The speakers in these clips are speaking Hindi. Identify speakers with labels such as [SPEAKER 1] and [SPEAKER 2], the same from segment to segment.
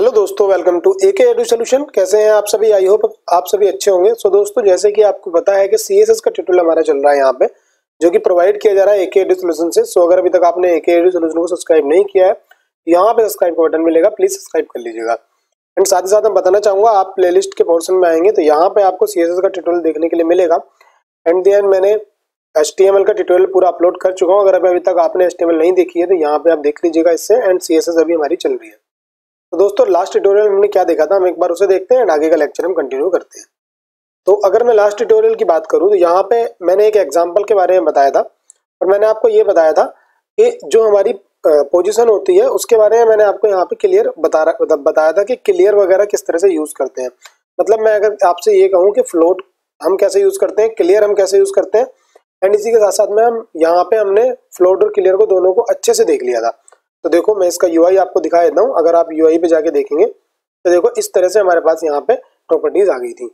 [SPEAKER 1] हेलो दोस्तों, welcome to AK Edu Solution. कैसे हैं आप सभी? आई होप आप सभी अच्छे होंगे। सो दोस्तों, जैसे कि आपको पता है कि सीएसएस का ट्यूटोरियल हमारा चल रहा है यहाँ पे, जो कि प्रोवाइड किया जा रहा है एके एडू सॉल्यूशन से। सो अगर अभी तक आपने एके एडू सॉल्यूशन को सब्सक्राइब नहीं किया है, यहाँ पे सब्सक्राइब का बटन मिलेगा, प्लीज सब्सक्राइब कर लीजिएगा। एंड साथ ही साथ मैं बताना चाहूंगा, आप प्लेलिस्ट के पोर्शन में आएंगे तो यहाँ पे आपको सीएसएस का ट्यूटोरियल देखने के लिए मिलेगा। एंड देन मैंने HTML का ट्यूटोरियल पूरा अपलोड कर चुका हूँ। अगर अभी तक आपने HTML नहीं देखी है तो यहाँ पे आप देख लीजिएगा इससे। एंड सीएसएस अभी हमारी चल रही है। तो दोस्तों, लास्ट ट्यूटोरियल में हमने क्या देखा था, हम एक बार उसे देखते हैं एंड आगे का लेक्चर हम कंटिन्यू करते हैं। तो अगर मैं लास्ट ट्यूटोरियल की बात करूं तो यहाँ पे मैंने एक एग्जांपल के बारे में बताया था और मैंने आपको ये बताया था कि जो हमारी पोजीशन होती है उसके बारे में मैंने आपको यहाँ पे क्लियर बताया था कि क्लियर वगैरह किस तरह से यूज करते हैं। मतलब मैं अगर आपसे ये कहूँ कि फ्लोट हम कैसे यूज करते हैं, क्लियर हम कैसे यूज करते हैं, एंड इसी के साथ साथ में हम यहाँ पे हमने फ्लोट और क्लियर को दोनों को अच्छे से देख लिया था। तो देखो, मैं इसका यूआई आपको दिखा देता हूँ। अगर आप यूआई पे जाके देखेंगे तो देखो इस तरह से हमारे पास यहाँ पे प्रॉपर्टीज आ गई थी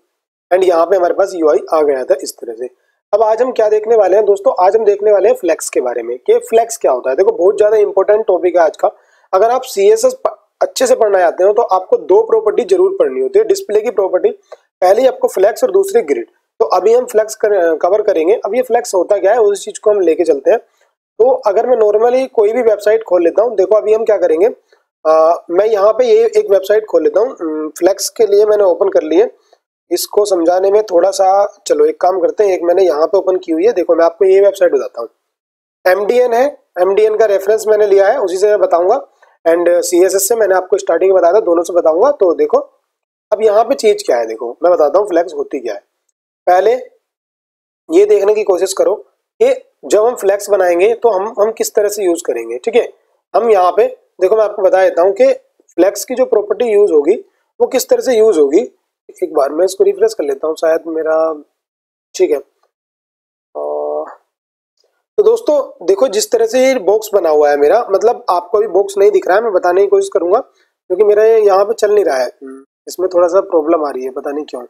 [SPEAKER 1] एंड यहाँ पे हमारे पास यूआई आ गया था इस तरह से। अब आज हम क्या देखने वाले हैं दोस्तों, आज हम देखने वाले हैं फ्लेक्स के बारे में कि फ्लेक्स क्या होता है। देखो, बहुत ज्यादा इंपॉर्टेंट टॉपिक है आज का। अगर आप सीएसएस अच्छे से पढ़ना चाहते हो तो आपको दो प्रॉपर्टी जरूर पढ़नी होती है। डिस्प्ले की प्रॉपर्टी, पहली आपको फ्लेक्स और दूसरी ग्रिड। तो अभी हम फ्लेक्स कवर करेंगे। अब ये फ्लेक्स होता क्या है उस चीज को हम लेके चलते हैं। तो अगर मैं नॉर्मली कोई भी वेबसाइट खोल लेता हूँ, देखो अभी हम क्या करेंगे, मैं यहाँ पे ये एक वेबसाइट खोल लेता हूँ। फ्लेक्स के लिए मैंने ओपन कर लिए। इसको समझाने में थोड़ा सा, चलो एक काम करते हैं, एक मैंने यहाँ पे ओपन की हुई है। देखो, मैं आपको ये वेबसाइट बताता हूँ। MDN है, MDN का रेफरेंस मैंने लिया है, उसी से मैं बताऊंगा। एंड CSS से मैंने आपको स्टार्टिंग में बताया था, दोनों से बताऊंगा। तो देखो, अब यहाँ पे चीज क्या है, देखो मैं बताता हूँ फ्लेक्स होती क्या है। पहले ये देखने की कोशिश करो कि जब हम फ्लेक्स बनाएंगे तो हम किस तरह से यूज करेंगे। ठीक है, हम यहाँ पे देखो, मैं आपको बता देता हूँ कि फ्लेक्स की जो प्रॉपर्टी यूज होगी वो किस तरह से यूज होगी। एक बार मैं इसको रिफ्रेश कर लेता हूँ, शायद मेरा ठीक है। तो दोस्तों देखो, जिस तरह से ये बॉक्स बना हुआ है मेरा, मतलब आपको अभी बॉक्स नहीं दिख रहा है, मैं बताने की कोशिश करूंगा क्योंकि मेरा यहाँ पे चल नहीं रहा है। इसमें थोड़ा सा प्रॉब्लम आ रही है, पता नहीं क्यों।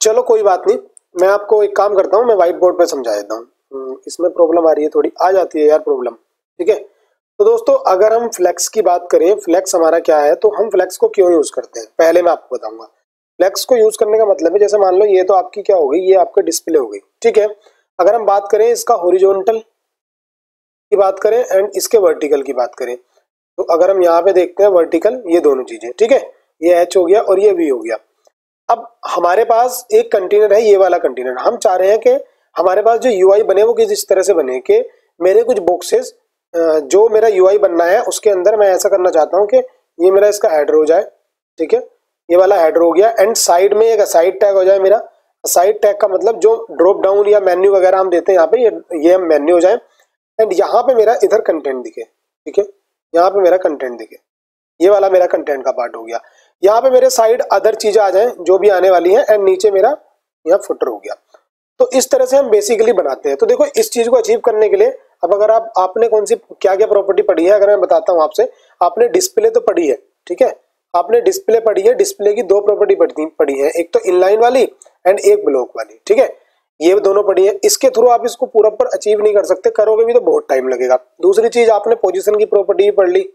[SPEAKER 1] चलो कोई बात नहीं, मैं आपको एक काम करता हूँ, मैं व्हाइट बोर्ड पे समझा देता हूँ। इसमें प्रॉब्लम आ रही है, थोड़ी आ जाती है यार प्रॉब्लम। ठीक है, तो दोस्तों अगर हम फ्लेक्स की बात करें, फ्लेक्स हमारा क्या है, तो हम फ्लेक्स को क्यों यूज करते हैं पहले मैं आपको बताऊंगा। फ्लेक्स को यूज करने का मतलब है, जैसे मान लो ये तो आपकी क्या हो गई, ये आपका डिस्प्ले हो गई। ठीक है, अगर हम बात करें इसका हॉरिजॉन्टल की बात करें एंड इसके वर्टिकल की बात करें, तो अगर हम यहाँ पे देखते हैं वर्टिकल, ये दोनों चीजें, ठीक है, ये एच हो गया और ये वी हो गया। अब हमारे पास एक कंटेनर है, ये वाला कंटेनर। हम चाह रहे हैं कि हमारे पास जो यूआई बने वो किस तरह से बने कि मेरे कुछ बॉक्सेस, जो मेरा यूआई बनना है उसके अंदर मैं ऐसा करना चाहता हूँ कि ये मेरा इसका हेडर हो जाए। ठीक है, ये वाला हेडर हो गया एंड साइड में एक साइड टैग हो जाए मेरा। साइड टैग का मतलब जो ड्रॉप डाउन या मेन्यू वगैरह हम देते हैं यहाँ पे, ये मेन्यू हो जाए एंड यहाँ पे मेरा इधर कंटेंट दिखे। ठीक है, यहाँ पे मेरा कंटेंट दिखे, ये वाला मेरा कंटेंट का पार्ट हो गया। यहाँ पे मेरे साइड अदर चीजें आ जाएं जो भी आने वाली हैं एंड नीचे मेरा यहाँ फुटर हो गया। तो इस तरह से हम बेसिकली बनाते हैं। तो देखो, इस चीज को अचीव करने के लिए, अब अगर आपने कौन सी क्या क्या प्रॉपर्टी पढ़ी है, अगर मैं बताता हूँ आपसे, आपने डिस्प्ले तो पढ़ी है। ठीक है, आपने डिस्प्ले पढ़ी है। डिस्प्ले की दो प्रॉपर्टी पढ़ी है, एक तो इनलाइन वाली एंड एक ब्लॉक वाली। ठीक है, ये दोनों पढ़ी है। इसके थ्रू आप इसको पूरा पर अचीव नहीं कर सकते, करोगे भी तो बहुत टाइम लगेगा। दूसरी चीज, आपने पोजीशन की प्रॉपर्टी भी पढ़ ली,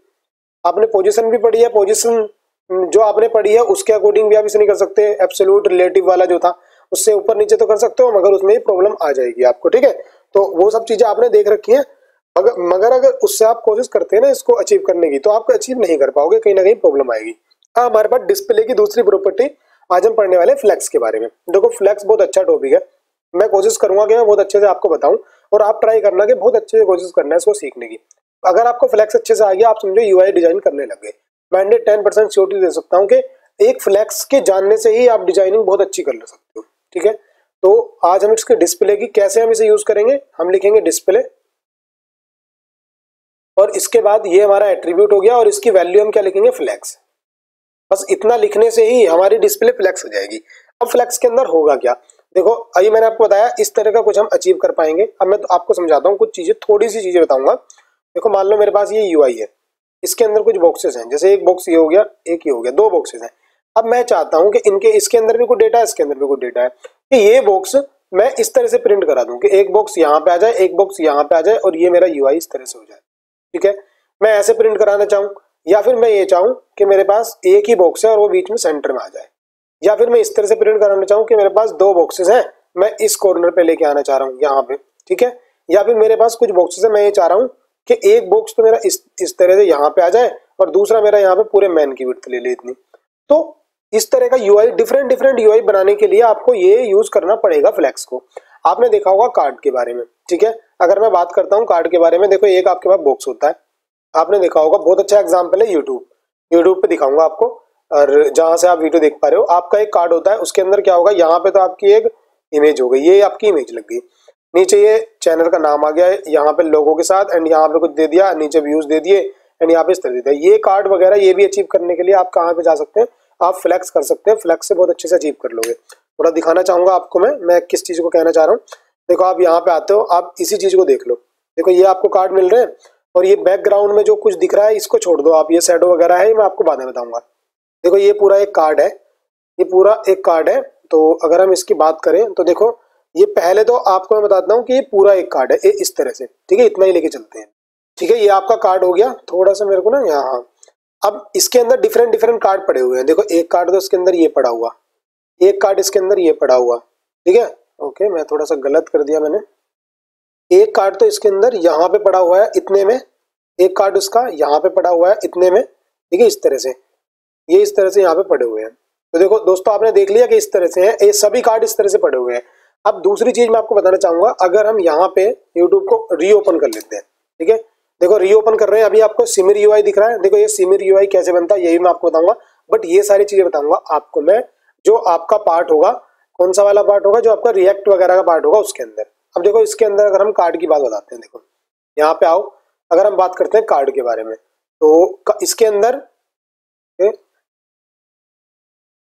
[SPEAKER 1] आपने पोजीशन भी पढ़ी है। पोजीशन जो आपने पढ़ी है उसके अकॉर्डिंग भी आप इसे नहीं कर सकते। एब्सोल्यूट रिलेटिव वाला जो था उससे ऊपर नीचे तो कर सकते हो, मगर उसमें ही प्रॉब्लम आ जाएगी आपको। ठीक है, तो वो सब चीजें आपने देख रखी है, मगर अगर उससे आप कोशिश करते हैं ना इसको अचीव करने की, तो आप अचीव नहीं कर पाओगे, कहीं ना कहीं प्रॉब्लम आएगी। हमारे पास डिस्प्ले की दूसरी प्रॉपर्टी, आज हम पढ़ने वाले फ्लेक्स के बारे में। देखो, फ्लेक्स बहुत अच्छा टॉपिक है, मैं कोशिश करूंगा कि मैं बहुत अच्छे से आपको बताऊं और आप ट्राई करना कि बहुत अच्छे से कोशिश करना है इसको सीखने की। अगर आपको फ्लेक्स अच्छे से आ गया, आप समझो यूआई डिजाइन करने लग गए। मैं 10% श्योरिटी दे सकता हूँ कि एक फ्लेक्स के जानने से ही आप डिजाइनिंग बहुत अच्छी कर सकते हो। ठीक है, तो आज हम इसके डिस्प्ले की कैसे हम इसे यूज करेंगे, हम लिखेंगे डिस्प्ले और इसके बाद ये हमारा एट्रीब्यूट हो गया और इसकी वैल्यू हम क्या लिखेंगे, फ्लेक्स। बस इतना लिखने से ही हमारी डिस्प्ले फ्लेक्स हो जाएगी। अब फ्लेक्स के अंदर होगा क्या, देखो अभी मैंने आपको बताया इस तरह का कुछ हम अचीव कर पाएंगे। अब मैं तो आपको समझाता हूँ कुछ चीजें, थोड़ी सी चीजें बताऊंगा। देखो, मान लो मेरे पास ये यूआई है, इसके अंदर कुछ बॉक्सेस हैं, जैसे एक बॉक्स ये हो गया, एक ये हो गया, दो बॉक्सेस हैं। अब मैं चाहता हूं कि इनके इसके अंदर भी कुछ डेटा है, इसके अंदर भी कुछ डेटा है, कि ये बॉक्स मैं इस तरह से प्रिंट करा दूं कि एक बॉक्स यहाँ पे आ जाए, एक बॉक्स यहाँ पे आ जाए और ये मेरा यूआई इस तरह से हो जाए। ठीक है। मैं ऐसे प्रिंट कराना चाहूँ, या फिर मैं ये चाहूँ कि मेरे पास एक ही बॉक्स है और वो बीच में सेंटर में आ जाए, या फिर मैं इस तरह से प्रिंट कराना चाहूँ कि मेरे पास 2 बॉक्सेस हैं, मैं इस कॉर्नर पे लेके आना चाह रहा हूँ यहाँ पे, ठीक है। या फिर मेरे पास कुछ बॉक्सेस है, मैं ये चाह रहा हूँ कि एक बॉक्स तो मेरा इस तरह से यहाँ पे आ जाए और दूसरा मेरा यहाँ पे पूरे मैन की विड्थ ले ले इतनी। तो इस तरह का यूआई, डिफरेंट यूआई बनाने के लिए आपको ये यूज करना पड़ेगा फ्लेक्स को। आपने देखा होगा कार्ड के बारे में, ठीक है। अगर मैं बात करता हूँ कार्ड के बारे में, देखो एक आपके पास बॉक्स होता है, आपने देखा होगा, बहुत अच्छा एग्जाम्पल है यूट्यूब पे दिखाऊंगा आपको, और जहां से आप वीडियो देख पा रहे हो, आपका एक कार्ड होता है, उसके अंदर क्या होगा, यहाँ पे तो आपकी एक इमेज हो गई, ये आपकी इमेज लग गई, नीचे ये चैनल का नाम आ गया है यहाँ पे लोगों के साथ, एंड यहाँ पे कुछ दे दिया, नीचे व्यूज दे दिए, एंड यहाँ पे इस तरह दे दिया। ये कार्ड वगैरह ये भी अचीव करने के लिए आप कहाँ पे जा सकते हैं, आप फ्लेक्स कर सकते हैं, फ्लेक्स से बहुत अच्छे से अचीव कर लोगे। थोड़ा दिखाना चाहूंगा आपको मैं किस चीज को कहना चाह रहा हूँ। देखो आप यहाँ पे आते हो, आप इसी चीज को देख लो, देखो ये आपको कार्ड मिल रहे हैं, और ये बैकग्राउंड में जो कुछ दिख रहा है इसको छोड़ दो आप, ये शैडो वगैरह है, मैं आपको बाद में बताऊंगा। देखो ये पूरा एक कार्ड है, ये पूरा एक कार्ड है। तो अगर हम इसकी बात करें तो देखो, ये पहले तो आपको मैं बताता हूँ कि ये पूरा एक कार्ड है, इस तरह से, ठीक है, इतना ही लेके चलते हैं, ठीक है। ये आपका कार्ड हो गया, थोड़ा सा मेरे को ना यहाँ, अब इसके अंदर डिफरेंट कार्ड पड़े हुए हैं। देखो एक कार्ड तो इसके अंदर ये पड़ा हुआ, एक कार्ड इसके अंदर ये पड़ा हुआ, ठीक है। ओके, मैं थोड़ा सा गलत कर दिया मैंने, एक कार्ड तो इसके अंदर यहाँ पे पड़ा हुआ है इतने में, एक कार्ड उसका यहाँ पे पड़ा हुआ है इतने में, ठीक है, इस तरह से, ये इस तरह से यहाँ पे पड़े हुए हैं। तो देखो दोस्तों, आपने देख लिया कि इस तरह से हैं, ये सभी कार्ड इस तरह से पड़े हुए हैं। अब दूसरी चीज मैं आपको बताना चाहूंगा, अगर हम यहाँ पे यूट्यूब को रीओपन कर लेते हैं, ठीक है, देखो रीओपन कर रहे हैं, अभी आपको सिमिर यूआई दिख रहा है, देखो ये सिमिर यूआई कैसे बनता है यही मैं आपको बताऊंगा, बट ये सारी चीजें बताऊंगा आपको मैं, जो आपका पार्ट होगा, कौन सा वाला पार्ट होगा, जो आपका रिएक्ट वगैरह का पार्ट होगा उसके अंदर। अब देखो इसके अंदर अगर हम कार्ड की बात बताते हैं, देखो यहाँ पे आओ, अगर हम बात करते हैं कार्ड के बारे में, तो इसके अंदर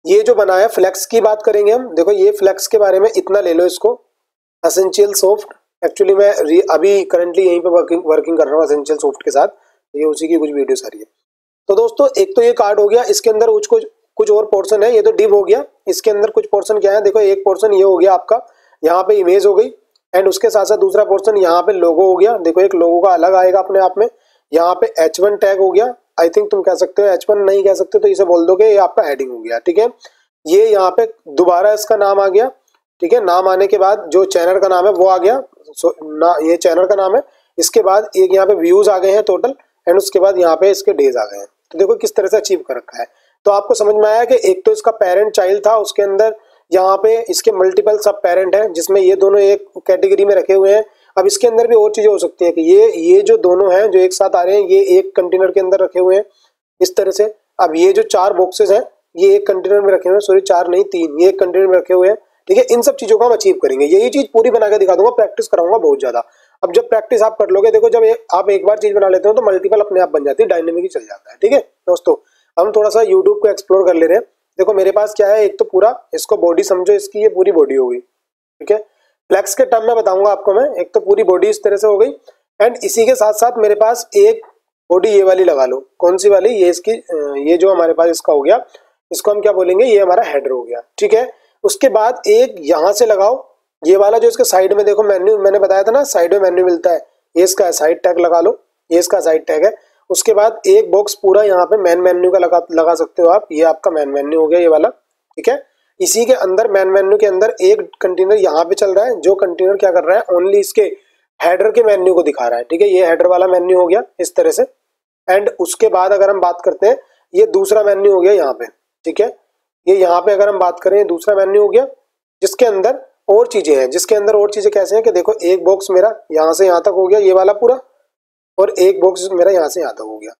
[SPEAKER 1] ये जो बना है, फ्लेक्स की बात करेंगे हम। देखो ये फ्लेक्स के बारे में इतना ले लो इसको, एसेंशियल सॉफ्ट, एक्चुअली मैं अभी करंटली यहीं पे वर्किंग कर रहा हूँ एसेंशियल सॉफ्ट के साथ, ये उसी की कुछ वीडियो सारी है। तो दोस्तों एक तो ये कार्ड हो गया, इसके अंदर कुछ और पोर्शन है, ये तो डिव हो गया, इसके अंदर कुछ पोर्शन क्या है, देखो एक पोर्शन ये हो गया आपका, यहाँ पे इमेज हो गई, एंड उसके साथ साथ दूसरा पोर्शन यहाँ पे लोगो हो गया, देखो एक लोगो का अलग आएगा अपने आप में, यहाँ पे H1 टैग हो गया, आई थिंक तुम कह सकते हो, H1 नहीं कह सकते तो इसे बोल दो कि ये आपका हेडिंग हो गया, ठीक है। ये यहाँ पे दोबारा इसका नाम आ गया, ठीक है, नाम आने के बाद जो चैनल का नाम है वो आ गया, ये चैनल का नाम है, इसके बाद एक यहाँ पे व्यूज आ गए हैं टोटल, एंड उसके बाद यहाँ पे इसके डेज आ गए हैं। तो देखो किस तरह से अचीव कर रखा है। तो आपको समझ में आया कि एक तो इसका पेरेंट चाइल्ड था, उसके अंदर यहाँ पे इसके मल्टीपल सब पेरेंट हैं, जिसमें ये दोनों एक कैटेगरी में रखे हुए हैं। अब इसके अंदर भी और चीजें हो सकती है कि ये जो दोनों हैं जो एक साथ आ रहे हैं, ये एक कंटेनर के अंदर रखे हुए हैं इस तरह से। अब ये जो 4 बॉक्सेस हैं ये एक कंटेनर में रखे हुए हैं, सॉरी 4 नहीं 3, ये एक कंटेनर में रखे हुए हैं, ठीक है। इन सब चीजों को हम अचीव करेंगे, यही चीज पूरी बना के दिखा दूंगा, प्रैक्टिस कराऊंगा बहुत ज्यादा। अब जब प्रैक्टिस आप कर लोगे, देखो जब आप एक बार चीज बना लेते हो तो मल्टीपल अपने आप बन जाती है, डायनेमिक ही चल जाता है, ठीक है दोस्तों। हम थोड़ा सा यूट्यूब को एक्सप्लोर कर ले रहे हैं। देखो मेरे पास क्या है, एक तो पूरा इसको बॉडी समझो, इसकी ये पूरी बॉडी हो गई, ठीक है। फ्लेक्स के टर्म में बताऊंगा आपको मैं, एक तो पूरी बॉडी इस तरह से हो गई, एंड इसी के साथ साथ मेरे पास एक बॉडी ये वाली लगा लो, कौन सी वाली, ये इसकी, ये जो हमारे पास इसका हो गया, इसको हम क्या बोलेंगे, ये हमारा हेडर हो गया, ठीक है। उसके बाद एक यहाँ से लगाओ, ये वाला जो इसके साइड में देखो मेन्यू, मैंने बताया था ना साइड में मेन्यू मिलता है, ये इसका साइड टैग लगा लो, ये इसका साइड टैग है। उसके बाद एक बॉक्स पूरा यहाँ पे मैन मेन्यू का लगा सकते हो आप, ये आपका मैन मेन्यू हो गया ये वाला, ठीक है। इसी के अंदर मैन मेन्यू के अंदर एक कंटेनर यहाँ पे चल रहा है, जो कंटेनर क्या कर रहा है, ओनली इसके हेडर के मेन्यू को दिखा रहा है, ठीक है, ये हेडर वाला मेन्यू हो गया इस तरह से। एंड उसके बाद अगर हम बात करते हैं, ये दूसरा मेन्यू हो गया यहाँ पे, ठीक है, ये यहाँ पे अगर हम बात करें दूसरा मेन्यू हो गया, जिसके अंदर और चीजें हैं, जिसके अंदर और चीजें कैसे हैं कि देखो एक बॉक्स मेरा यहाँ से यहाँ तक हो गया ये वाला पूरा, और एक बॉक्स मेरा यहाँ से यहाँ तक हो गया,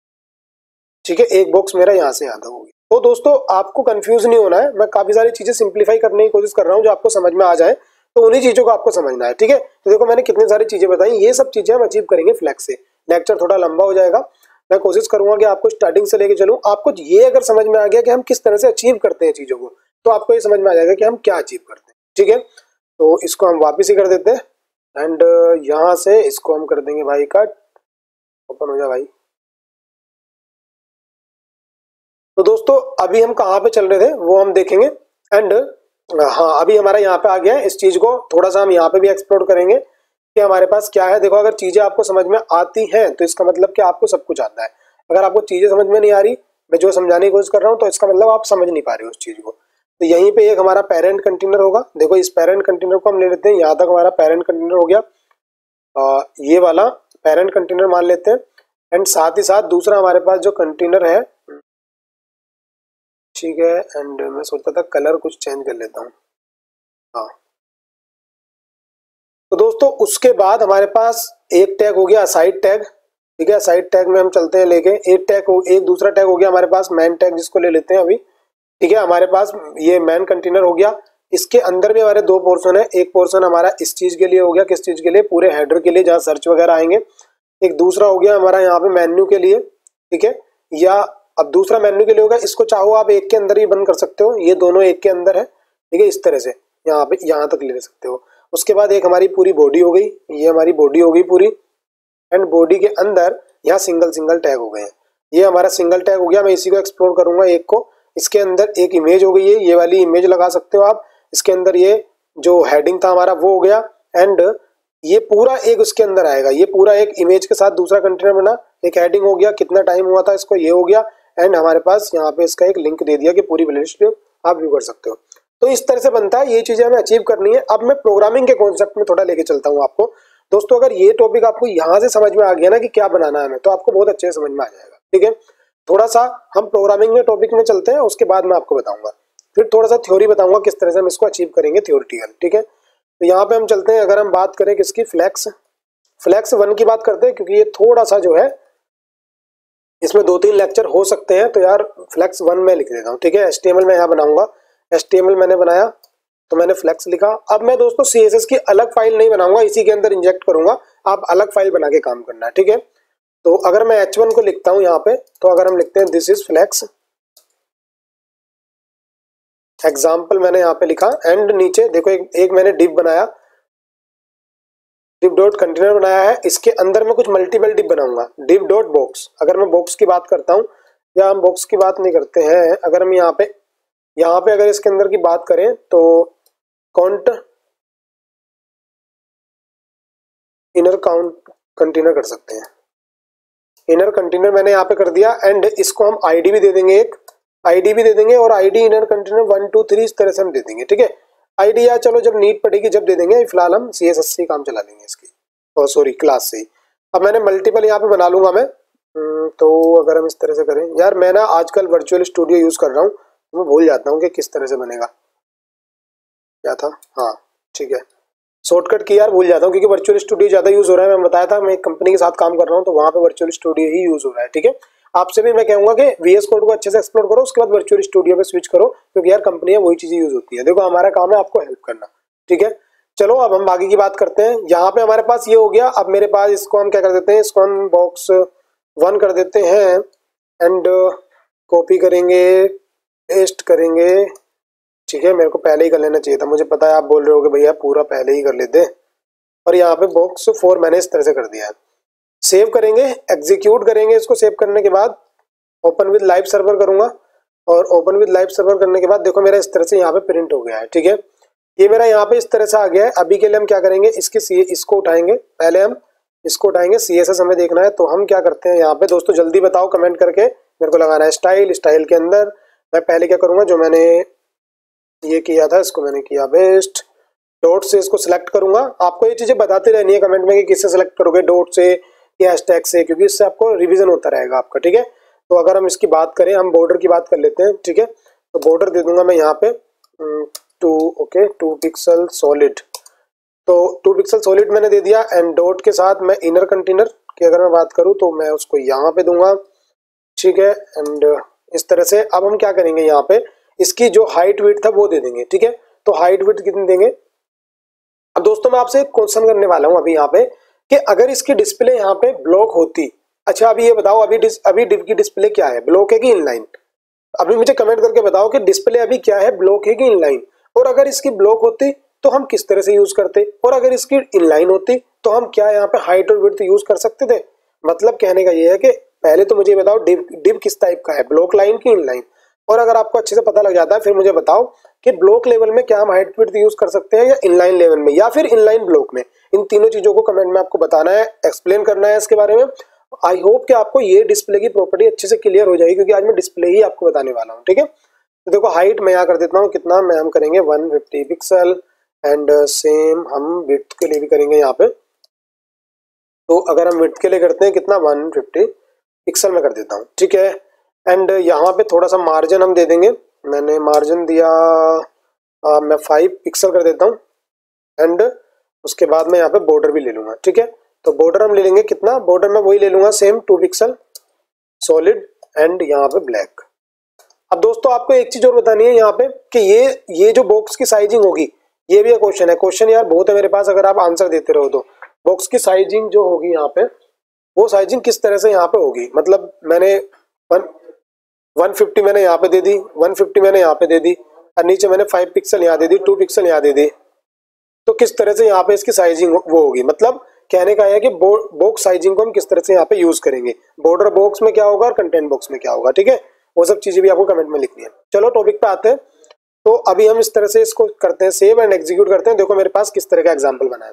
[SPEAKER 1] ठीक है, एक बॉक्स मेरा यहाँ से यहाँ तक हो गया। तो दोस्तों आपको कंफ्यूज नहीं होना है, मैं काफी सारी चीजें सिंप्लीफाई करने की कोशिश कर रहा हूँ जो आपको समझ में आ जाए, तो उन्हीं चीजों को आपको समझना है, ठीक है। तो देखो मैंने कितनी सारी चीजें बताई, ये सब चीजें हम अचीव करेंगे फ्लेक्स से। लेक्चर थोड़ा लंबा हो जाएगा, मैं कोशिश करूंगा कि आपको स्टार्टिंग से लेके चलूं। आपको ये अगर समझ में आ गया कि हम किस तरह से अचीव करते हैं चीजों को, तो आपको ये समझ में आ जाएगा कि हम क्या अचीव करते हैं, ठीक है। तो इसको हम वापिस ही कर देते हैं, एंड यहाँ से इसको हम कर देंगे भाई कट, ओपन हो जाए भाई। तो दोस्तों अभी हम कहाँ पे चल रहे थे वो हम देखेंगे, एंड हाँ अभी हमारा यहाँ पे आ गया है, इस चीज को थोड़ा सा हम यहाँ पे भी एक्सप्लोर करेंगे। कि हमारे पास क्या है। देखो, अगर चीजें आपको समझ में आती हैं तो इसका मतलब कि आपको सब कुछ आता है। अगर आपको चीजें समझ में नहीं आ रही, मैं जो समझाने की कोशिश कर रहा हूँ, तो इसका मतलब आप समझ नहीं पा रहे हो उस चीज को। तो यहीं पे एक हमारा पेरेंट कंटेनर होगा। देखो, इस पेरेंट कंटेनर को हम ले लेते हैं, यहाँ तक हमारा पेरेंट कंटेनर हो गया, ये वाला पेरेंट कंटेनर मान लेते हैं। एंड साथ ही साथ दूसरा हमारे पास जो कंटेनर है, ठीक है, एंड मैं सोचता था कलर कुछ चेंज कर लेता हूँ। हाँ, तो दोस्तों उसके बाद हमारे पास एक टैग हो गया असाइड टैग। ठीक है, असाइड टैग में हम चलते हैं लेके एक दूसरा टैग हो गया हमारे पास मैन टैग, जिसको ले लेते हैं अभी। ठीक है, हमारे पास ये मैन कंटेनर हो गया। इसके अंदर भी हमारे दो पोर्शन है। एक पोर्शन हमारा इस चीज के लिए हो गया, किस चीज के लिए, पूरे हेडर के लिए, जहाँ सर्च वगैरह आएंगे। एक दूसरा हो गया हमारा यहाँ पे मेन्यू के लिए। ठीक है, या अब दूसरा मेन्यू के लिए होगा, इसको चाहो आप एक के अंदर ही बंद कर सकते हो, ये दोनों एक के अंदर है। ठीक है, इस तरह से यहाँ पे यहाँ तक ले सकते हो। उसके बाद एक हमारी पूरी बॉडी हो गई, ये हमारी बॉडी हो गई पूरी। एंड बॉडी के अंदर यहाँ सिंगल सिंगल टैग हो गए हैं। ये हमारा सिंगल टैग हो गया। मैं इसी को एक्सप्लोर करूंगा एक को। इसके अंदर एक इमेज हो गई है, ये वाली इमेज लगा सकते हो आप। इसके अंदर ये जो हेडिंग था हमारा वो हो गया। एंड ये पूरा एक उसके अंदर आएगा, ये पूरा एक इमेज के साथ दूसरा कंटेनर बना, एक हेडिंग हो गया, कितना टाइम हुआ था इसको, ये हो गया। एंड हमारे पास यहाँ पे इसका एक लिंक दे दिया कि पूरी प्लेलिस्ट आप व्यू कर सकते हो। तो इस तरह से बनता है, ये चीजें हमें अचीव करनी है। अब मैं प्रोग्रामिंग के कॉन्सेप्ट में थोड़ा लेके चलता हूँ आपको। दोस्तों, अगर ये टॉपिक आपको यहाँ से समझ में आ गया ना कि क्या बनाना है हमें, तो आपको बहुत अच्छे से समझ में आ जाएगा। ठीक है, थोड़ा सा हम प्रोग्रामिंग में टॉपिक में चलते हैं, उसके बाद मैं आपको बताऊंगा, फिर थोड़ा सा थ्योरी बताऊंगा किस तरह से हम इसको अचीव करेंगे थ्योरेटिकल। ठीक है, तो यहाँ पे हम चलते हैं। अगर हम बात करें किसकी, फ्लैक्स 1 की बात करते हैं, क्योंकि ये थोड़ा सा जो है इसमें 2-3 लेक्चर हो सकते हैं, तो यार फ्लैक्स 1 में लिख देता हूँ। ठीक है, HTML मैं यहाँ बनाऊंगा, HTML मैंने बनाया तो मैंने फ्लैक्स लिखा। अब मैं दोस्तों CSS की अलग फाइल नहीं बनाऊंगा, इसी के अंदर इंजेक्ट करूंगा, आप अलग फाइल बना के काम करना है। ठीक है, तो अगर मैं H1 को लिखता हूं यहाँ पे, तो अगर हम लिखते हैं दिस इज फ्लैक्स एग्जाम्पल, मैंने यहाँ पे लिखा। एंड नीचे देखो एक मैंने डिव बनाया, डिव डॉट कंटेनर बनाया है। इसके अंदर मैं कुछ मल्टीपल डिव बनाऊंगा, डिव डॉट बॉक्स। अगर मैं बॉक्स की बात करता हूँ, या हम बॉक्स की बात नहीं करते हैं, अगर हम यहाँ पे अगर इसके अंदर की बात करें तो काउंट इनर काउंट कंटेनर कर सकते हैं। इनर कंटेनर मैंने यहाँ पे कर दिया। एंड इसको हम आईडी भी दे देंगे, एक आईडी भी दे देंगे, और आईडी इनर कंटेनर 1 2 3 इस तरह से हम दे देंगे। ठीक है, आईडी या चलो जब नीड पड़ेगी जब दे देंगे, फिलहाल हम CSS से काम चला लेंगे इसकी, और सॉरी क्लास से ही। अब मैंने मल्टीपल यहाँ पे बना लूंगा मैं। तो अगर हम इस तरह से करें, यार मैं ना आजकल वर्चुअल स्टूडियो यूज कर रहा हूँ, तो मैं भूल जाता हूँ कि किस तरह से बनेगा, क्या था। हाँ ठीक है, शॉर्टकट की यार भूल जाता हूँ, क्योंकि वर्चुअल स्टूडियो ज़्यादा यूज़ हो रहा है। मैं बताया था मैं एक कंपनी के साथ काम कर रहा हूँ, तो वहाँ पे वर्चुअल स्टूडियो ही यूज़ हो रहा है। ठीक है, आपसे भी मैं कहूँगा कि VS कोड को अच्छे से एक्सप्लोर करो, उसके बाद वर्चुअल स्टूडियो पे स्विच करो, क्योंकि यार कंपनी है वही चीज़ें यूज़ होती है। देखो, हमारा काम है आपको हेल्प करना। ठीक है, चलो अब हम आगे की बात करते हैं। यहाँ पे हमारे पास ये हो गया। अब मेरे पास इसको हम क्या कर देते हैं, इसको हम बॉक्स 1 कर देते हैं। एंड कॉपी करेंगे, पेस्ट करेंगे। ठीक है, मेरे को पहले ही कर लेना चाहिए था, मुझे पता है आप बोल रहे हो कि भैया पूरा पहले ही कर लेते। और यहाँ पे बॉक्स 4 मैंने इस तरह से कर दिया है। सेव करेंगे, एग्जीक्यूट करेंगे। इसको सेव करने के बाद ओपन विद लाइव सर्वर करूंगा, और ओपन विद लाइव सर्वर करने के बाद देखो मेरा इस तरह से यहाँ पे प्रिंट हो गया है। ठीक है, ये मेरा यहाँ पे इस तरह से आ गया है। अभी के लिए हम क्या करेंगे, इसको उठाएंगे, पहले हम इसको उठाएंगे। CSS हमें देखना है, तो हम क्या करते हैं यहाँ पे, दोस्तों जल्दी बताओ कमेंट करके। मेरे को लगाना है स्टाइल के अंदर मैं पहले क्या करूंगा, जो मैंने ये किया था इसको मैंने किया बेस्ट, डॉट से इसको सिलेक्ट करूंगा। आपको ये चीजें बताते रहनी है कमेंट में कि किससे सिलेक्ट करोगे, डॉट से या हैशटैग से, क्योंकि इससे आपको रिवीजन होता रहेगा आपका। ठीक है, तो अगर हम इसकी बात करें, हम बॉर्डर की बात कर लेते हैं। ठीक है, तो बॉर्डर दे दूंगा मैं यहाँ पे 2 पिक्सल सॉलिड। तो 2 पिक्सल सॉलिड मैंने दे दिया। एंड डॉट के साथ मैं इनर कंटेनर की अगर मैं बात करूँ तो मैं उसको यहाँ पे दूंगा। ठीक है, एंड इस तरह से अब हम क्या करेंगे, यहाँ पे इसकी जो हाइट विड्थ था वो दे देंगे। ठीक है, तो हाइट विड्थ कितनी देंगे। अब दोस्तों मैं आपसे एक क्वेश्चन करने वाला हूँ अभी यहाँ पे, कि अगर इसकी डिस्प्ले यहाँ पे ब्लॉक होती, अच्छा अभी ये बताओ, अभी डिव की डिस्प्ले क्या है, ब्लॉक है कि इनलाइन। अभी मुझे कमेंट करके बताओ कि डिस्प्ले अभी क्या है, ब्लॉक है कि इनलाइन। और अगर इसकी ब्लॉक होती तो हम किस तरह से यूज करते, और अगर इसकी इनलाइन होती तो हम क्या यहाँ पे हाइट और विड्थ यूज कर सकते थे। मतलब कहने का ये है कि पहले तो मुझे बताओ डिव किस टाइप का है, ब्लॉक लाइन की इनलाइन। और अगर आपको अच्छे से पता लग जाता है फिर मुझे बताओ कि ब्लॉक लेवल में क्या हम हाइट विड्थ यूज कर सकते हैं या इनलाइन लेवल में या फिर इनलाइन ब्लॉक में। इन तीनों चीजों को कमेंट में आपको बताना है, एक्सप्लेन करना है इसके बारे में। आई होप कि आपको ये डिस्प्ले की प्रॉपर्टी अच्छे से क्लियर हो जाएगी, क्योंकि आज मैं डिस्प्ले ही आपको बताने वाला हूँ। ठीक है, तो देखो हाइट मैं यहाँ कर देता हूँ, कितना मैं हम करेंगे 150 पिक्सल, एंड सेम हम विड्थ के लिए भी करेंगे यहाँ पे। तो अगर हम विड्थ के लिए करते हैं कितना 150 पिक्सल में कर देता हूँ। ठीक है, एंड यहाँ पे थोड़ा सा मार्जिन हम दे देंगे, मैंने मार्जिन दिया मैं 5 पिक्सल कर देता हूँ, एंड उसके बाद मैं यहाँ पे बॉर्डर भी ले लूंगा। ठीक है, तो बॉर्डर हम ले लेंगे कितना, बॉर्डर में वही ले लूंगा सेम 2 पिक्सल सॉलिड, एंड यहाँ पे ब्लैक। अब दोस्तों आपको एक चीज और बतानी है यहाँ पे कि ये जो बॉक्स की साइजिंग होगी, ये भी एक क्वेश्चन है। क्वेश्चन यार बहुत है मेरे पास, अगर आप आंसर देते रहो तो बॉक्स की साइजिंग जो होगी यहाँ पे, वो साइजिंग किस तरह से यहाँ पे होगी। मतलब मैंने 150 मैंने यहाँ पे दे दी, 150 मैंने यहाँ पे दे दी, और नीचे मैंने 5 पिक्सल यहाँ दे दी, 2 पिक्सल यहाँ दे दी। तो किस तरह से यहाँ पे इसकी साइजिंग वो होगी, मतलब कहने का है कि बॉक्स साइजिंग को हम किस तरह से यहाँ पे यूज करेंगे, बॉर्डर बॉक्स में क्या होगा और कंटेंट बॉक्स में क्या होगा। ठीक है, वो सब चीजें भी आपको कमेंट में लिखनी है। चलो टॉपिक पे आते हैं। तो अभी हम इस तरह से इसको करते हैं, सेव एंड एग्जीक्यूट करते हैं। देखो मेरे पास किस तरह का एग्जाम्पल बना है,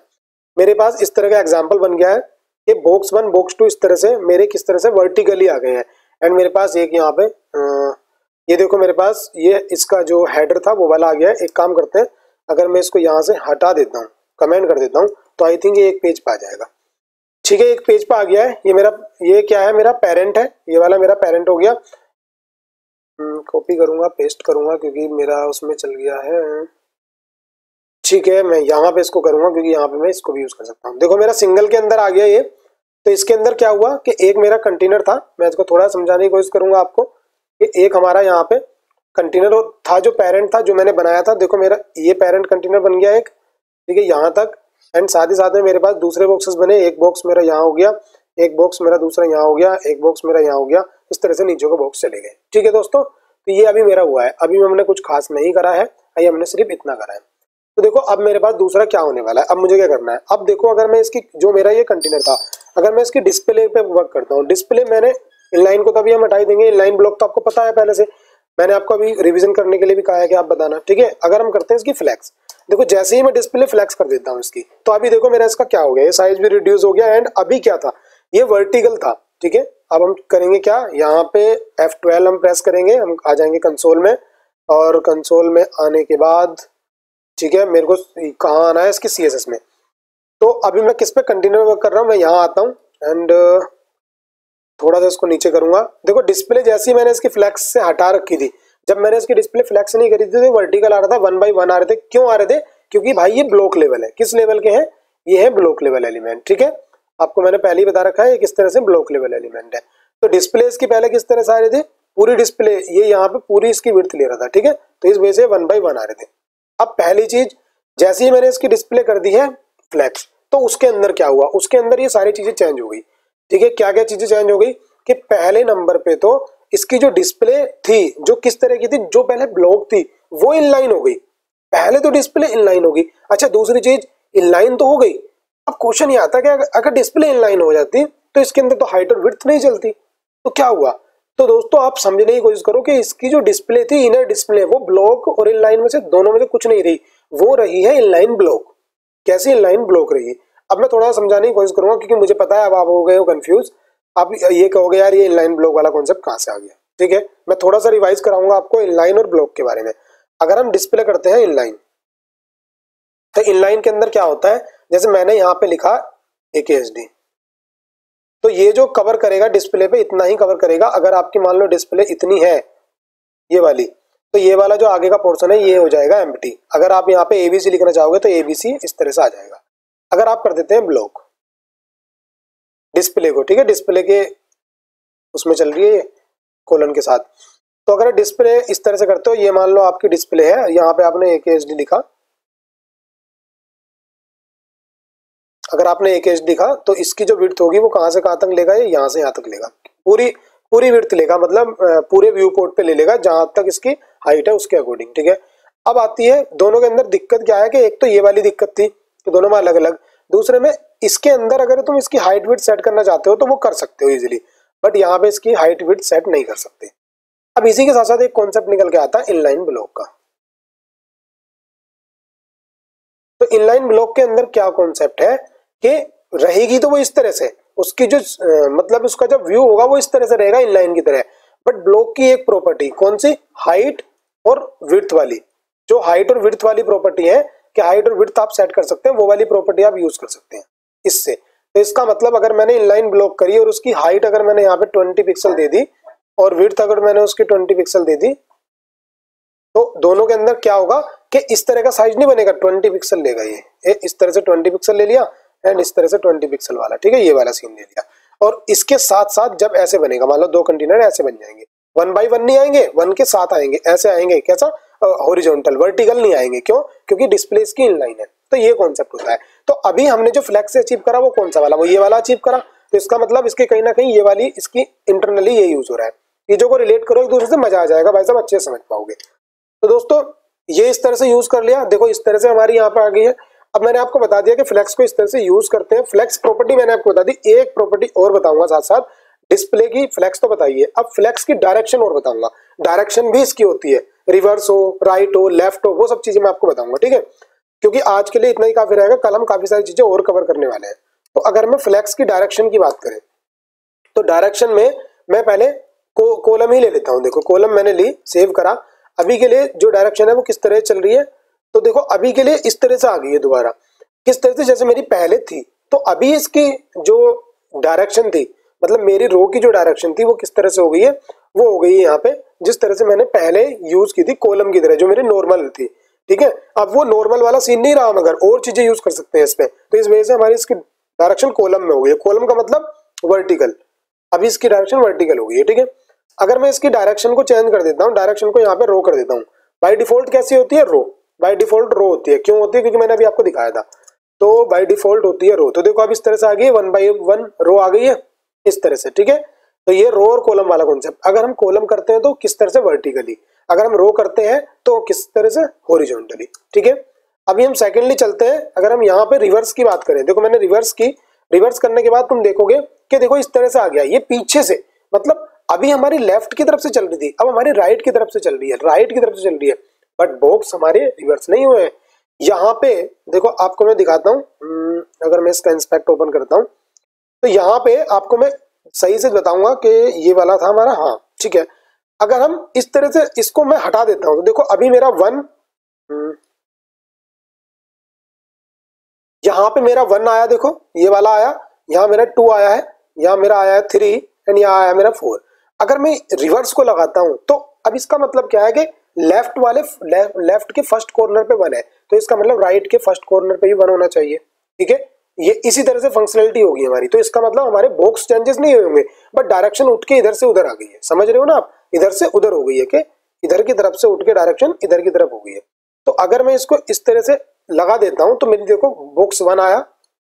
[SPEAKER 1] मेरे पास इस तरह का एग्जाम्पल बन गया है कि बॉक्स 1 बॉक्स 2 इस तरह से मेरे किस तरह से वर्टिकली आ गए हैं, एंड मेरे पास एक यहाँ पे ये देखो मेरे पास ये इसका जो हेडर था वो वाला आ गया है। एक काम करते हैं, अगर मैं इसको यहाँ से हटा देता हूँ, कमेंट कर देता हूँ, तो आई थिंक ये एक पेज पे आ जाएगा। ठीक है, एक पेज पे आ गया है। ये मेरा, ये क्या है, मेरा पेरेंट है, ये वाला मेरा पेरेंट हो गया। कॉपी करूंगा, पेस्ट करूंगा, क्योंकि मेरा उसमें चल गया है। ठीक है, मैं यहाँ पे इसको करूंगा क्योंकि यहाँ पे मैं इसको भी यूज कर सकता हूँ। देखो मेरा सिंगल के अंदर आ गया ये। तो इसके अंदर क्या हुआ कि एक मेरा कंटेनर था, मैं इसको थोड़ा समझाने की कोशिश करूंगा आपको कि एक हमारा यहाँ पे कंटेनर था जो पेरेंट था, जो मैंने बनाया था। देखो मेरा ये पेरेंट कंटेनर बन गया एक, ठीक है, यहाँ तक, एंड साथ ही साथ में मेरे पास दूसरे बॉक्सेस बने। एक बॉक्स मेरा यहाँ हो गया, एक बॉक्स मेरा दूसरा यहाँ हो गया, एक बॉक्स मेरा यहाँ हो गया। इस तरह से नीचे को बॉक्स चले गए। ठीक है दोस्तों, तो ये अभी मेरा हुआ है। अभी हमने कुछ खास नहीं करा है, अभी हमने सिर्फ इतना करा है। तो देखो अब मेरे पास दूसरा क्या होने वाला है, अब मुझे क्या करना है। अब देखो अगर मैं इसकी, जो मेरा ये कंटेनर था, अगर मैं इसकी डिस्प्ले पे वर्क करता हूँ, डिस्प्ले मैंने इनलाइन को तो अभी हम हटा ही देंगे, इनलाइन ब्लॉक तो आपको पता है पहले से, मैंने आपको अभी रिवीजन करने के लिए भी कहा है कि आप बताना। ठीक है, अगर हम करते हैं इसकी फ्लैक्स, देखो जैसे ही मैं डिस्प्ले फ्लैक्स कर देता हूँ इसकी, तो अभी देखो मेरा इसका क्या हो गया, ये साइज भी रिड्यूस हो गया, एंड अभी क्या था, ये वर्टिकल था। ठीक है, अब हम करेंगे क्या, यहाँ पे F12 हम प्रेस करेंगे, हम आ जाएंगे कंसोल में, और कंसोल में आने के बाद, ठीक है, मेरे को कहाँ आना है, इसकी CSS में। तो अभी मैं किस पे कंटिन्यू वर्क कर रहा हूँ, मैं यहाँ आता हूँ, एंड थोड़ा सा इसको नीचे करूंगा। देखो डिस्प्ले जैसी मैंने इसकी फ्लैक्स से हटा रखी थी, जब मैंने इसकी डिस्प्ले फ्लैक्स नहीं करी थी तो वर्टिकल आ रहा था, 1 by 1 आ रहे थे। क्यों आ रहे थे, क्योंकि भाई ये ब्लॉक लेवल है। किस लेवल के हैं, ये है ब्लॉक लेवल एलिमेंट। ठीक है, आपको मैंने पहले ही बता रखा है ये किस तरह से ब्लॉक लेवल एलिमेंट है। तो डिस्प्ले इसकी पहले किस तरह से आ रहे थे, पूरी डिस्प्ले ये यहाँ पे पूरी इसकी विड्थ ले रहा था। ठीक है, तो इस वजह से 1 by 1 आ रहे थे। अब पहली चीज, जैसे ही मैंने इसकी डिस्प्ले कर दी है फ्लैक्स, तो उसके अंदर क्या हुआ, उसके अंदर ये सारी चीजें चेंज हो गई। ठीक है, क्या क्या चीजें चेंज हो गई कि पहले नंबर पे तो इसकी जो डिस्प्ले थी, जो किस तरह की थी, जो पहले ब्लॉक थी वो इनलाइन हो गई। पहले तो डिस्प्ले इनलाइन हो गई। अच्छा दूसरी चीज, इनलाइन तो हो गई, अब क्वेश्चन ये आता है कि अगर डिस्प्ले इनलाइन हो जाती तो इसके अंदर तो हाइट और विड्थ नहीं चलती, तो क्या हुआ। तो दोस्तों आप समझने की कोशिश करो कि इसकी जो डिस्प्ले थी, इनर डिस्प्ले, वो ब्लॉक और इनलाइन में से दोनों में से कुछ नहीं रही, वो रही है इनलाइन ब्लॉक। कैसे इनलाइन ब्लॉक रही है, अब मैं थोड़ा समझाने की कोशिश करूंगा, क्योंकि मुझे पता है अब आप हो गए हो कंफ्यूज। आप ये कहोगे यार ये इनलाइन ब्लॉक वाला कॉन्सेप्ट कहाँ से आ गया। ठीक है, मैं थोड़ा सा रिवाइज कराऊंगा आपको इनलाइन और ब्लॉक के बारे में। अगर हम डिस्प्ले करते हैं इनलाइन, तो इनलाइन के अंदर क्या होता है, जैसे मैंने यहाँ पे लिखा AKHD, तो ये जो कवर करेगा डिस्प्ले पे इतना ही कवर करेगा। अगर आपकी मान लो डिस्प्ले इतनी है ये वाली, तो ये वाला जो आगे का पोर्शन है ये हो जाएगा एम्प्टी। अगर आप यहाँ पे ABC लिखना चाहोगे तो ABC इस तरह से आ जाएगा। अगर आप कर देते हैं ब्लॉक डिस्प्ले को, ठीक है, डिस्प्ले के उसमें चल रही है कोलन के साथ, तो अगर डिस्प्ले इस तरह से करते हो, ये मान लो आपकी डिस्प्ले है, यहाँ पे आपने AKHD लिखा, अगर आपने AKHD लिखा तो इसकी जो विड्थ होगी वो कहाँ से कहाँ तक लेगा, ये यहाँ से यहाँ तक लेगा, पूरी विड्थ लेगा, मतलब पूरे व्यू पोर्ट पे ले लेगा जहां तक इसकी हाइट है उसके अकॉर्डिंग। ठीक है, अब आती है दोनों के अंदर दिक्कत क्या है कि एक तो ये वाली दिक्कत थी कि दोनों में अलग अलग, दूसरे में इसके अंदर अगर तुम इसकी हाइट विड्थ सेट करना चाहते हो तो वो कर सकते हो इजीली, बट यहाँ पे इसकी हाइट विड्थ सेट नहीं कर सकते। अब इसी के साथ साथ एक कॉन्सेप्ट निकल के आता है इनलाइन ब्लॉक का। इनलाइन ब्लॉक के अंदर क्या कॉन्सेप्ट है कि रहेगी तो वो इस तरह से, उसकी जो मतलब उसका जो व्यू होगा वो इस तरह से रहेगा इनलाइन की तरह। बट ब्लॉक की एक प्रॉपर्टी कौन सी, हाइट और विड्थ वाली, जो हाइट और विड्थ वाली प्रॉपर्टी है कि हाइट और विड्थ आप सेट कर सकते हैं, वो वाली प्रॉपर्टी आप यूज कर सकते हैं इससे। तो इसका मतलब अगर मैंने इनलाइन ब्लॉक करी और उसकी हाइट अगर मैंने यहाँ पे 20 पिक्सल दे दी और विड्थ अगर मैंने उसकी 20 पिक्सल दे दी, तो दोनों के अंदर क्या होगा कि इस तरह का साइज नहीं बनेगा, 20 पिक्सल लेगा ये इस तरह से 20 पिक्सल ले लिया एंड इस तरह से 20 पिक्सल वाला, ठीक है, ये वाला सीन ले लिया। और इसके साथ साथ जब ऐसे बनेगा, मान लो 2 कंटेनर ऐसे बन जाएंगे, 1 बाई 1 नहीं आएंगे, 1 के साथ आएंगे, ऐसे आएंगे, कैसा, हॉरिजॉन्टल, वर्टिकल नहीं आएंगे। क्यों? क्योंकि डिस्प्ले इसकी इनलाइन है। तो ये कॉन्सेप्ट होता है। तो अभी हमने जो फ्लेक्स से अचीव करा वो कौन सा वाला, वो ये वाला अचीव करा। तो इसका मतलब इसके कहीं ना कहीं ये वाली इसकी इंटरनली ये यूज हो रहा है। चीजों को रिलेट करो एक दूसरे से, मजा आ जाएगा भाई साहब, अच्छे से समझ पाओगे। तो दोस्तों ये इस तरह से यूज कर लिया, देखो इस तरह से हमारी यहाँ पे आ गई है। अब मैंने आपको बता दिया कि फ्लेक्स को इस तरह से यूज करते हैं। फ्लेक्स प्रॉपर्टी मैंने आपको बता दी, एक प्रॉपर्टी और बताऊंगा साथ साथ, डिस्प्ले की फ्लेक्स तो बताइए, अब फ्लेक्स की डायरेक्शन और बताऊंगा। डायरेक्शन भी इसकी होती है, रिवर्स हो, राइट हो, लेफ्ट हो, वो सब चीजें मैं आपको बताऊंगा, ठीक है। क्योंकि आज के लिए इतना ही काफी रहेगा, कल हम काफी सारी चीजें और कवर करने वाले हैं। तो अगर मैं फ्लेक्स की डायरेक्शन की बात करें तो डायरेक्शन में मैं पहले कॉलम ही ले लेता हूं। देखो कॉलम मैंने ली, सेव करा। अभी के लिए जो डायरेक्शन है वो किस तरह चल रही है, तो देखो अभी के लिए इस तरह से आ गई है दोबारा, किस तरह से, जैसे मेरी पहले थी। तो अभी इसकी जो डायरेक्शन थी, मतलब मेरी रो की जो डायरेक्शन थी वो किस तरह से हो गई है, वो हो गई है यहाँ पे जिस तरह से मैंने पहले यूज की थी, कॉलम की तरह, जो मेरी नॉर्मल थी, ठीक है। अब वो नॉर्मल वाला सीन नहीं रहा, मगर और चीजें यूज कर सकते हैं इसमें। तो इस वजह से हमारी इसकी डायरेक्शन कॉलम में हो गई है। कॉलम का मतलब वर्टिकल, अभी इसकी डायरेक्शन वर्टिकल हो गई है, ठीक है। अगर मैं इसकी डायरेक्शन को चेंज कर देता हूँ, डायरेक्शन को यहाँ पे रो कर देता हूँ, बाय डिफॉल्ट कैसी होती है, रो, बाय डिफॉल्ट रो होती है। क्यों होती है? क्योंकि मैंने अभी आपको दिखाया था। तो बाय डिफॉल्ट होती है रो। तो देखो अब इस तरह से आ गई है, 1 बाई 1 रो आ गई है इस तरह से, ठीक है। तो ये रो और कॉलम वाला कॉन्सेप्ट। अगर हम कॉलम करते हैं तो किस तरह से, वर्टिकली। अगर हम रो करते हैं तो किस तरह से, हॉरिजॉन्टली, ठीक है। अभी हम सेकेंडली चलते हैं। अगर हम यहाँ पे रिवर्स की बात करें, देखो मैंने रिवर्स की, रिवर्स करने के बाद तुम देखोगे कि देखो इस तरह से आ गया, ये पीछे से, मतलब अभी हमारी लेफ्ट की तरफ से चल रही थी, अब हमारी राइट की तरफ से चल रही है, राइट की तरफ से चल रही है, बट बॉक्स हमारे रिवर्स नहीं हुए हैं। यहाँ पे देखो आपको मैं दिखाता हूँ, अगर मैं इसका इंस्पेक्ट ओपन करता हूँ तो यहाँ पे आपको मैं सही से बताऊंगा कि ये वाला था हमारा, हाँ ठीक है। अगर हम इस तरह से इसको मैं हटा देता हूँ तो देखो अभी मेरा 1, यहाँ पे मेरा 1 आया, देखो ये वाला आया, यहाँ मेरा 2 आया है, यहाँ मेरा आया है 3 एंड यहाँ आया मेरा 4। अगर मैं रिवर्स को लगाता हूँ तो अब इसका मतलब क्या है कि लेफ्ट वाले लेफ्ट के फर्स्ट कॉर्नर पे 1 है, तो इसका मतलब राइट के फर्स्ट कॉर्नर पे भी 1 होना चाहिए, ठीक है। ये इसी तरह से फंक्शनलिटी होगी हमारी। तो इसका मतलब हमारे बॉक्स चेंजेस नहीं हुए होंगे, बट डायरेक्शन उठ के इधर से उधर आ गई है, समझ रहे हो ना आप, इधर से उधर हो गई है, कि इधर की तरफ से उठ के डायरेक्शन इधर की तरफ हो गई है। तो अगर मैं इसको इस तरह से लगा देता हूं तो मेरी देखो बॉक्स 1 आया,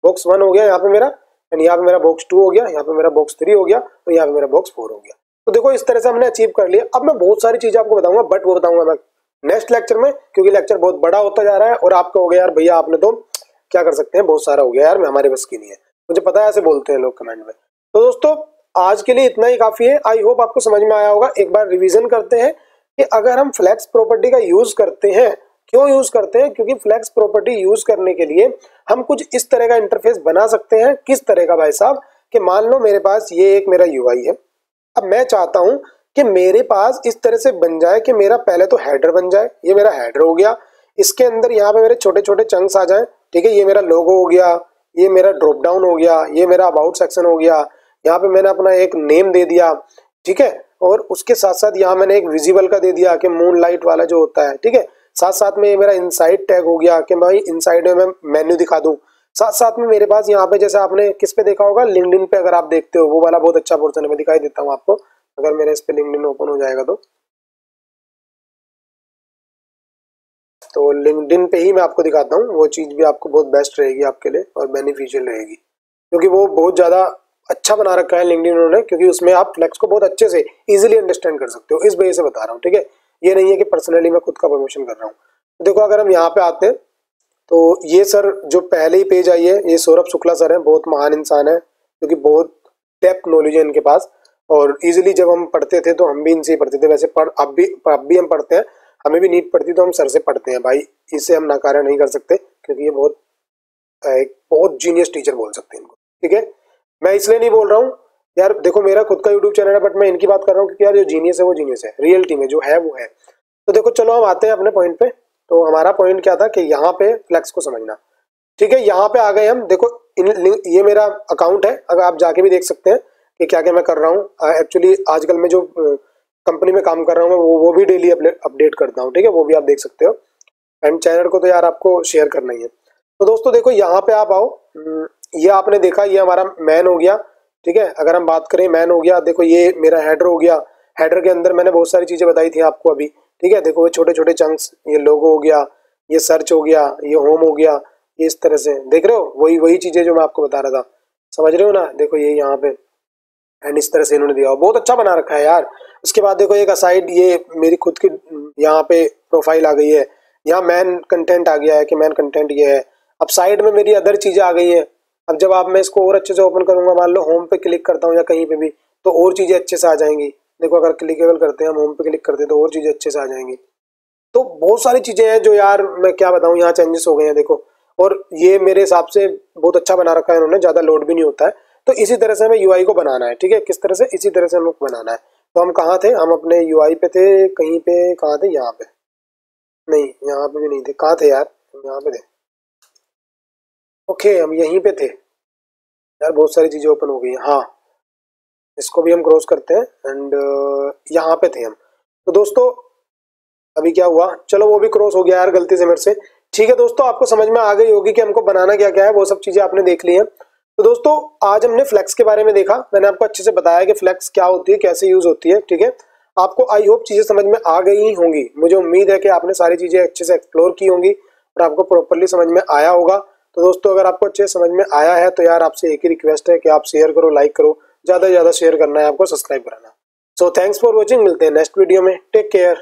[SPEAKER 1] बॉक्स 1 हो गया यहाँ पे मेरा, एंड यहाँ पे मेरा बॉक्स 2 हो गया, यहाँ पे मेरा बॉक्स 3 हो गया, और यहाँ पे मेरा बॉक्स 4 हो गया। तो देखो इस तरह से हमने अचीव कर लिया। अब मैं बहुत सारी चीजें आपको बताऊंगा, बट वो बताऊंगा मैं नेक्स्ट लेक्चर में, क्योंकि लेक्चर बहुत बड़ा होता जा रहा है और आपको हो गया यार भैया आपने तो क्या कर सकते हैं, बहुत सारा हो गया यार, मैं हमारे बस की नहीं है, मुझे पता है ऐसे बोलते हैं लोग कमेंट में। तो दोस्तों आज के लिए इतना ही काफी है। आई होप आपको समझ में आया होगा। एक बार रिवीजन करते हैं कि अगर हम फ्लेक्स प्रॉपर्टी का यूज करते हैं, क्यों यूज करते हैं, क्योंकि फ्लेक्स प्रॉपर्टी यूज करने के लिए हम कुछ इस तरह का इंटरफेस बना सकते हैं। किस तरह का भाई साहब, कि मान लो मेरे पास ये एक मेरा यूआई है, अब मैं चाहता हूं कि मेरे पास इस तरह से बन जाए कि मेरा पहले तो हेडर बन जाए, ये मेरा हेडर हो गया, इसके अंदर यहाँ पे मेरे छोटे छोटे चंक्स आ जाए, ठीक है, ये मेरा लोगो हो गया, ये मेरा ड्रॉप डाउन हो गया, ये मेरा अबाउट सेक्शन हो गया, यहाँ पे मैंने अपना एक नेम दे दिया, ठीक है, और उसके साथ साथ यहाँ मैंने एक विजिबल का दे दिया कि मून लाइट वाला जो होता है, ठीक है। साथ साथ में ये मेरा इनसाइड टैग हो गया कि भाई इनसाइड में मैं मेन्यू दिखा दूं। साथ साथ में मेरे पास यहाँ पे जैसे आपने किस पे देखा होगा, लिंक्डइन पे अगर आप देखते हो, वो वाला बहुत अच्छा पोर्शन है, मैं दिखाई देता हूँ आपको, अगर मेरे इस पे लिंक्डइन ओपन हो जाएगा तो लिंक्डइन पे ही मैं आपको दिखाता हूँ। वो चीज़ भी आपको बहुत बेस्ट रहेगी आपके लिए और बेनिफिशियल रहेगी, क्योंकि वो बहुत ज़्यादा अच्छा बना रखा है लिंक्डइन उन्होंने, क्योंकि उसमें आप फ्लेक्स को बहुत अच्छे से इजीली अंडरस्टैंड कर सकते हो। इस वजह से बता रहा हूँ, ठीक है। ये नहीं है कि पर्सनली मैं खुद का प्रमोशन कर रहा हूँ। तो देखो अगर हम यहाँ पे आते हैं तो ये सर जो पहले ही पेज आई है, ये सौरभ शुक्ला सर हैं, बहुत महान इंसान है, क्योंकि बहुत डेप्थ नॉलेज है इनके पास। और इजीली जब हम पढ़ते थे तो हम भी इनसे ही पढ़ते थे, वैसे अब भी हम पढ़ते हैं। हमें भी नीड पड़ती तो हम सर से पढ़ते हैं भाई, इसे हम नकारा नहीं कर सकते क्योंकि ये एक बहुत जीनियस टीचर बोल सकते हैं इनको, ठीक है। मैं इसलिए नहीं बोल रहा हूँ यार, देखो मेरा खुद का यूट्यूब चैनल है बट मैं इनकी बात कर रहा हूँ क्योंकि यार जो जीनियस है वो जीनियस है, रियलिटी में जो है वो है। तो देखो चलो हम आते हैं अपने पॉइंट पे। तो हमारा पॉइंट क्या था कि यहाँ पे फ्लेक्स को समझना, ठीक है। यहाँ पे आ गए हम, देखो ये मेरा अकाउंट है, अगर आप जाके भी देख सकते हैं कि क्या क्या मैं कर रहा हूँ। एक्चुअली आजकल मैं जो कंपनी में काम कर रहा हूँ वो भी डेली अपडेट करता हूँ, ठीक है, वो भी आप देख सकते हो। एंड चैनल को तो यार आपको शेयर करना ही है। तो दोस्तों देखो यहाँ पे आप आओ, ये आपने देखा ये हमारा मैन हो गया, ठीक है। अगर हम बात करें मैन हो गया, देखो ये मेरा हेडर हो गया। हेडर के अंदर मैंने बहुत सारी चीजें बताई थी आपको अभी, ठीक है। देखो ये छोटे छोटे चंक्स, ये लोगो हो गया, ये सर्च हो गया, ये होम हो गया, ये इस तरह से देख रहे हो, वही वही चीजें जो मैं आपको बता रहा था, समझ रहे हो ना। देखो ये यहाँ पे एंड इस तरह से इन्होंने दिया, बहुत अच्छा बना रखा है यार। उसके बाद देखो एक असाइड, ये मेरी खुद की यहाँ पे प्रोफाइल आ गई है, यहाँ मैन कंटेंट आ गया है कि मैन कंटेंट ये है। अब साइड में मेरी अदर चीजें आ गई है। अब जब आप मैं इसको और अच्छे से ओपन करूंगा, मान लो होम पे क्लिक करता हूँ या कहीं पे भी, तो और चीजें अच्छे से आ जाएंगी। देखो अगर क्लिकेबल करते हैं हम, होम पे क्लिक करते हैं तो और चीजें अच्छे से आ जाएंगी। तो बहुत सारी चीजें हैं जो यार मैं क्या बताऊं, यहाँ चेंजेस हो गए हैं देखो। और ये मेरे हिसाब से बहुत अच्छा बना रखा है इन्होंने, ज्यादा लोड भी नहीं होता है। तो इसी तरह से हमें यूआई को बनाना है, ठीक है। किस तरह से, इसी तरह से हमें बनाना है। तो हम कहाँ थे, हम अपने यूआई पे थे, कहीं पे, कहाँ थे, यहाँ पे नहीं, यहाँ पे भी नहीं थे, कहाँ थे यार, यहाँ पे थे। ओके हम यहीं पे थे यार, बहुत सारी चीजें ओपन हो गई हैं। हाँ इसको भी हम क्रॉस करते हैं एंड यहाँ पे थे हम। तो दोस्तों अभी क्या हुआ, चलो वो भी क्रॉस हो गया यार गलती से मेरे से। ठीक है दोस्तों, आपको समझ में आ गई होगी कि हमको बनाना क्या क्या है, वो सब चीजें आपने देख ली हैं। तो दोस्तों आज हमने फ्लेक्स के बारे में देखा, मैंने आपको अच्छे से बताया कि फ्लेक्स क्या होती है, कैसे यूज होती है, ठीक है। आपको आई होप चीजें समझ में आ गई होंगी, मुझे उम्मीद है कि आपने सारी चीजें अच्छे से एक्सप्लोर की होंगी और आपको प्रॉपरली समझ में आया होगा। तो दोस्तों अगर आपको अच्छे से समझ में आया है तो यार आपसे एक ही रिक्वेस्ट है कि आप शेयर करो, लाइक करो, ज्यादा से ज्यादा शेयर करना है आपको, सब्सक्राइब कराना। सो थैंक्स फॉर वॉचिंग, मिलते हैं नेक्स्ट वीडियो में, टेक केयर।